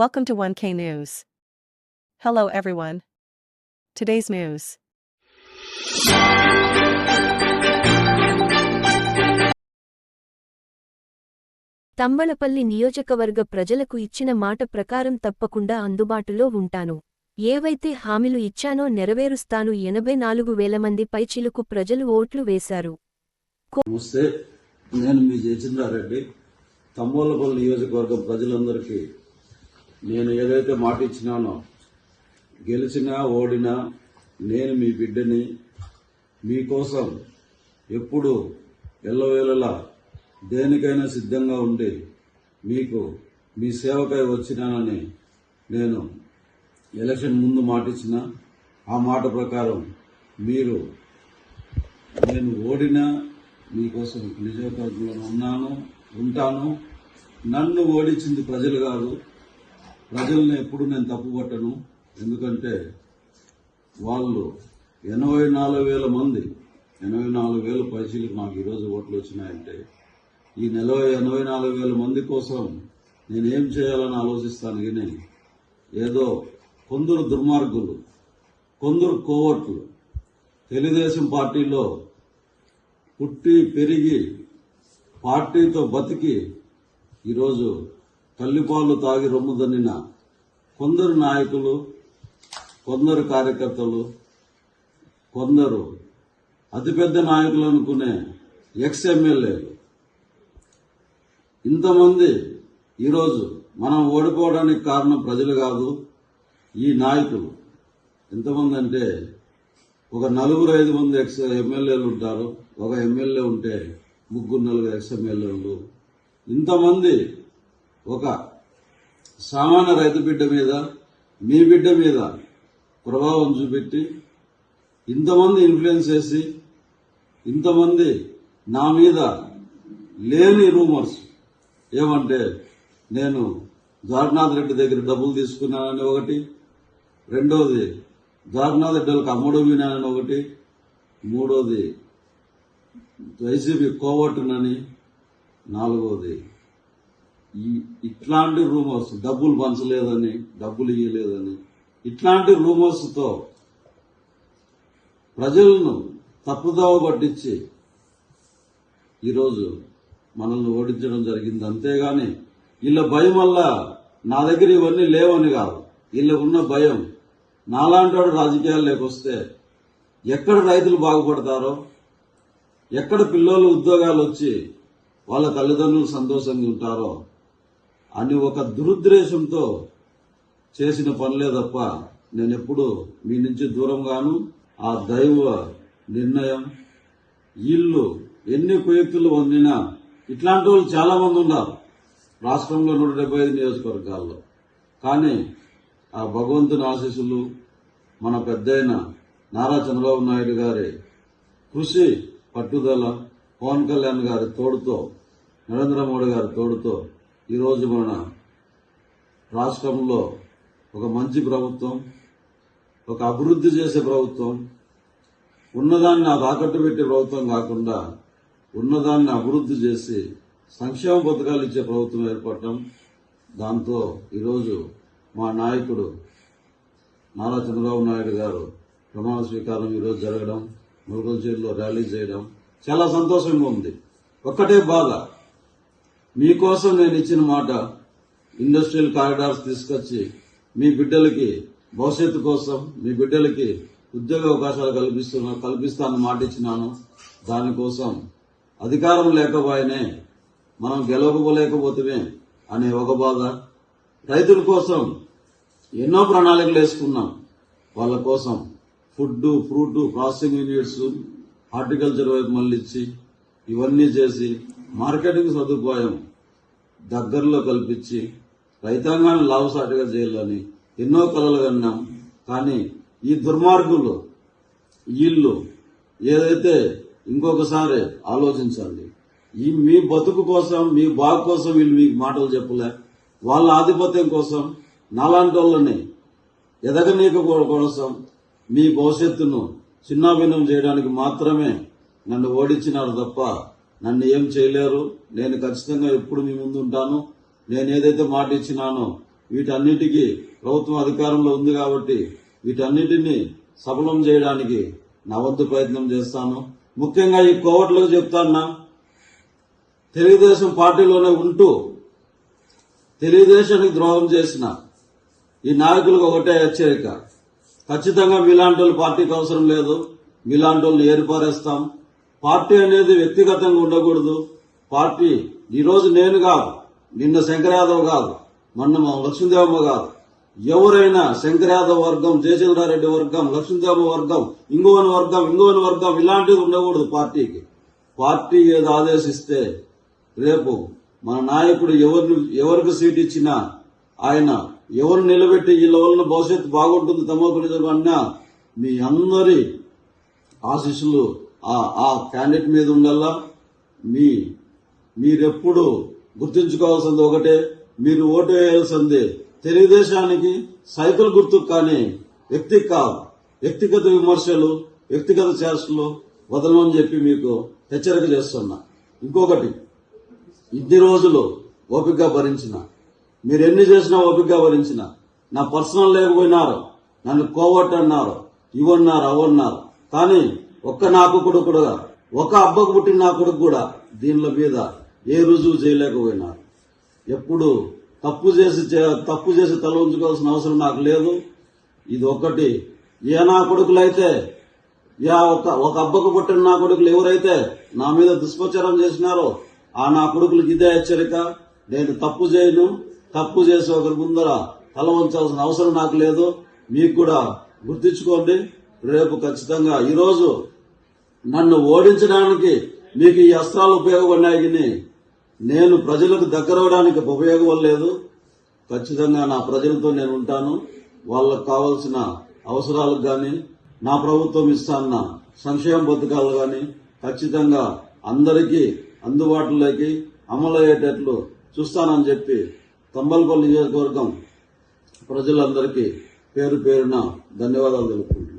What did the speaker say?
Welcome to 1K News. Hello everyone. Today's news. Thamballapalle నియోజకవర్గ ప్రజలకు ఇచ్చిన మాట ప్రకారం తప్పకుండా అందుబాటులో ఉంటాను. ఏవైతే హామీలు ఇచ్చానో నెరవేరుస్తాను. 84,000 మంది పైచిలుకు ప్రజలు ఓట్లు వేశారు. నమస్తే, నేను మీ జయచంద్రారెడ్డి. తంబోలపల్లి నియోజకవర్గం ప్రజలందరికీ నేను ఏదైతే మాట ఇచ్చినానో, గెలిచినా ఓడినా నేను మీ బిడ్డని, మీకోసం ఎప్పుడు ఎల్లవేళలా దేనికైనా సిద్ధంగా ఉండి మీకు మీ సేవకై వచ్చినానని నేను ఎలక్షన్ ముందు మాట ఇచ్చిన. ఆ మాట ప్రకారం మీరు నేను ఓడినా మీకోసం నియోజకవర్గంలో ఉన్నాను, ఉంటాను. నన్ను ఓడించింది ప్రజలు కాదు. ప్రజల్ని ఎప్పుడు నేను తప్పుపట్టను. ఎందుకంటే వాళ్ళు 84,000 మంది 84,000 పైసలకు నాకు ఈరోజు ఓట్లు వచ్చినాయంటే ఈ 84,000 మంది కోసం నేనేం చేయాలని ఆలోచిస్తాను. కానీ ఏదో కొందరు దుర్మార్గులు, కొందరు కోవట్లు తెలుగుదేశం పార్టీలో పుట్టి పెరిగి పార్టీతో బతికి ఈరోజు తల్లిపాలు తాగి రొమ్ముదన్నిన కొందరు నాయకులు, కొందరు కార్యకర్తలు, కొందరు అతిపెద్ద నాయకులు అనుకునే ఎక్స్ఎమ్మెల్యేలు, ఇంతమంది ఈరోజు మనం ఓడిపోవడానికి కారణం ప్రజలు కాదు, ఈ నాయకులు. ఎంతమంది అంటే ఒక 4-5 మంది ఎక్స్ ఎమ్మెల్యేలు ఉంటారు. ఒక ఎమ్మెల్యే ఉంటే 3-4 ఎక్స్ ఎమ్మెల్యేలు. ఇంతమంది ఒక సామాన్య రైతు బిడ్డ మీద, మీ బిడ్డ మీద ప్రభావం చూపెట్టి ఇంతమంది ఇన్ఫ్లుయెన్స్ చేసి ఇంతమంది నా మీద లేని రూమర్స్ ఏమంటే నేను ద్వారనాథ్ రెడ్డి దగ్గర డబ్బులు తీసుకున్నానని ఒకటి, రెండోది ద్వారనాథ్ రెడ్డిలకు అమ్ముడు వినానని ఒకటి, మూడోది వైసీపీ కోవట్టునని, నాలుగోది ఇట్లాంటి రూమర్స్, డబ్బులు పంచలేదని, డబ్బులు ఇవ్వలేదని, ఇట్లాంటి రూమర్స్తో ప్రజలను తప్పుదోవ పట్టించి ఈరోజు మనల్ని ఓడించడం జరిగింది. అంతేగాని వీళ్ళ భయం వల్ల నా దగ్గర ఇవన్నీ లేవని కాదు. వీళ్ళకు ఉన్న భయం నాలాంటి వాడు రాజకీయాల్లోకి వస్తే ఎక్కడ రైతులు బాగుపడతారో, ఎక్కడ పిల్లలు ఉద్యోగాలు వచ్చి వాళ్ళ తల్లిదండ్రులు సంతోషంగా ఉంటారో అని ఒక దురుద్దేశంతో చేసిన పనులే తప్ప నేను ఎప్పుడు మీ నుంచి దూరంగాను. ఆ దైవ నిర్ణయం. వీళ్ళు ఎన్ని కుయుక్తులు పొందినా ఇట్లాంటి వాళ్ళు చాలా మంది ఉన్నారు రాష్ట్రంలో 175 నియోజకవర్గాల్లో. కానీ ఆ భగవంతుని ఆశీస్సులు, మన పెద్దయిన నారా చంద్రబాబు నాయుడు గారి కృషి, పట్టుదల, పవన్ కళ్యాణ్ గారి తోడుతో, నరేంద్ర మోడీ గారి తోడుతో ఈరోజు మన రాష్ట్రంలో ఒక మంచి ప్రభుత్వం, ఒక అభివృద్ధి చేసే ప్రభుత్వం, ఉన్నదాన్ని తాకట్టు పెట్టే ప్రభుత్వం కాకుండా ఉన్నదాన్ని అభివృద్ధి చేసి సంక్షేమ పథకాలు ఇచ్చే ప్రభుత్వం ఏర్పడటం. దాంతో ఈరోజు మా నాయకుడు నారా చంద్రబాబు నాయుడు గారు ప్రమాణ స్వీకారం ఈరోజు జరగడం, మురుగుల్చేరులో ర్యాలీ చేయడం చాలా సంతోషంగా ఉంది. ఒక్కటే బాధ, మీకోసం నేను ఇచ్చిన మాట ఇండస్ట్రియల్ కారిడార్స్ తీసుకొచ్చి మీ బిడ్డలకి భవిష్యత్తు కోసం, మీ బిడ్డలకి ఉద్యోగ అవకాశాలు కల్పిస్తానని మాట ఇచ్చినాను. దానికోసం అధికారం లేకపోయినే మనం గెలవలేకపోతే అనే ఒక బాధ. రైతుల కోసం ఎన్నో ప్రణాళికలు వేసుకున్నాం. వాళ్ళ కోసం food, fruit processing units, horticulture వైపు మళ్ళించి ఇవన్నీ చేసి మార్కెటింగ్ సదుపాయం దగ్గరలో కల్పించి రైతాంగాన్ని లాభసాటిగా చేయాలని ఎన్నో కలలు కన్నాం. కానీ ఈ దుర్మార్గులు వీళ్ళు ఏదైతే ఇంకొకసారి ఆలోచించండి. ఈ మీ బతుకు కోసం, మీ బాగు కోసం వీళ్ళు మీకు మాటలు చెప్పలే. వాళ్ళ ఆధిపత్యం కోసం, నాలాంటి వాళ్ళని ఎదగనీక కోసం, మీ భవిష్యత్తును చిన్నాభిన్నం చేయడానికి మాత్రమే నన్ను ఓడించినారు తప్ప నన్ను ఏం చేయలేరు. నేను ఖచ్చితంగా ఎప్పుడు మీ ముందు ఉంటాను. నేను ఏదైతే మాట ఇచ్చినానో వీటన్నిటికీ ప్రభుత్వం అధికారంలో ఉంది కాబట్టి వీటన్నిటిని సఫలం చేయడానికి నా వంతు ప్రయత్నం చేస్తాను. ముఖ్యంగా ఈ కోవట్లకు చెప్తాన్నా, తెలుగుదేశం పార్టీలోనే ఉంటూ తెలుగుదేశానికి ద్రోహం చేసిన ఈ నాయకులకు ఒకటే హెచ్చరిక, ఖచ్చితంగా మీలాంటి వాళ్ళు పార్టీకి అవసరం లేదు, మీలాంటి వాళ్ళని ఏర్పారేస్తాం. పార్టీ అనేది వ్యక్తిగతంగా ఉండకూడదు. పార్టీ ఈరోజు నేను కాదు, నిన్న శంకర్ యాదవ్ కాదు, మొన్న లక్ష్మీదేవమ్మ కాదు, ఎవరైనా శంకర్ యాదవ్ వర్గం, జయచంద్రారెడ్డి వర్గం, లక్ష్మీదేవమ్మ వర్గం, ఇంకోని వర్గం ఇలాంటిది ఉండకూడదు. పార్టీకి పార్టీ ఏది ఆదేశిస్తే రేపు మన నాయకుడు ఎవరికి సీట్ ఇచ్చినా ఆయన ఎవరు నిలబెట్టి వీళ్ళ వలన భవిష్యత్తు బాగుంటుంది తమోపరిచయం అన్నా మీ అందరి ఆశీస్సులు ఆ క్యాండిడేట్ మీద ఉండాలా. మీరెప్పుడు గుర్తుంచుకోవాల్సింది ఒకటే, మీరు ఓటు వేయాల్సింది తెలుగుదేశానికి సైకిల్ గుర్తుకు కానీ వ్యక్తికి కాదు. వ్యక్తిగత విమర్శలు, వ్యక్తిగత చేష్టలు వదలమని చెప్పి మీకు హెచ్చరిక చేస్తున్నా. ఇంకొకటి, ఇన్ని రోజులు ఓపికగా భరించిన, మీరు ఎన్ని చేసినా ఓపికగా భరించిన, నా పర్సనల్ లేకపోయినారు, నన్ను కోవట్ అన్నారు, ఇవన్నారు అవన్నారు, కానీ ఒక్క నాకు కొడుకు, ఒక అబ్బకు పుట్టిన నా కొడుకు కూడా దీనిల మీద ఏ రుజువు చేయలేకపోయినారు. ఎప్పుడు తప్పు చేసి తల ఉంచుకోవాల్సిన అవసరం నాకు లేదు. ఇది ఒకటి, ఏ నా కొడుకులైతే ఒక అబ్బకు పుట్టిన నా కొడుకులు ఎవరైతే నా మీద దుష్ప్రచారం చేసినారో ఆ నా కొడుకులకు ఇదే హెచ్చరిక, నేను తప్పు చేయను, తప్పు చేసి ఒకరి ముందర తల ఉంచాల్సిన అవసరం నాకు లేదు. మీకు కూడా గుర్తించుకోండి. రేపు ఖచ్చితంగా ఈరోజు నన్ను ఓడించడానికి మీకు ఈ అస్త్రాలు ఉపయోగపడినాయి, నేను ప్రజలకు దగ్గరవడానికి ఉపయోగపడలేదు. ఖచ్చితంగా నా ప్రజలతో నేను ఉంటాను. వాళ్ళకు కావాల్సిన అవసరాలకు గాని, నా ప్రభుత్వం ఇస్తాన్న సంక్షేమ పథకాలు గాని ఖచ్చితంగా అందరికీ అందుబాటులోకి అమలయ్యేటట్లు చూస్తానని చెప్పి తంబలపల్లి నియోజకవర్గం ప్రజలందరికీ పేరు పేరున ధన్యవాదాలు తెలుపుకుంటున్నాను.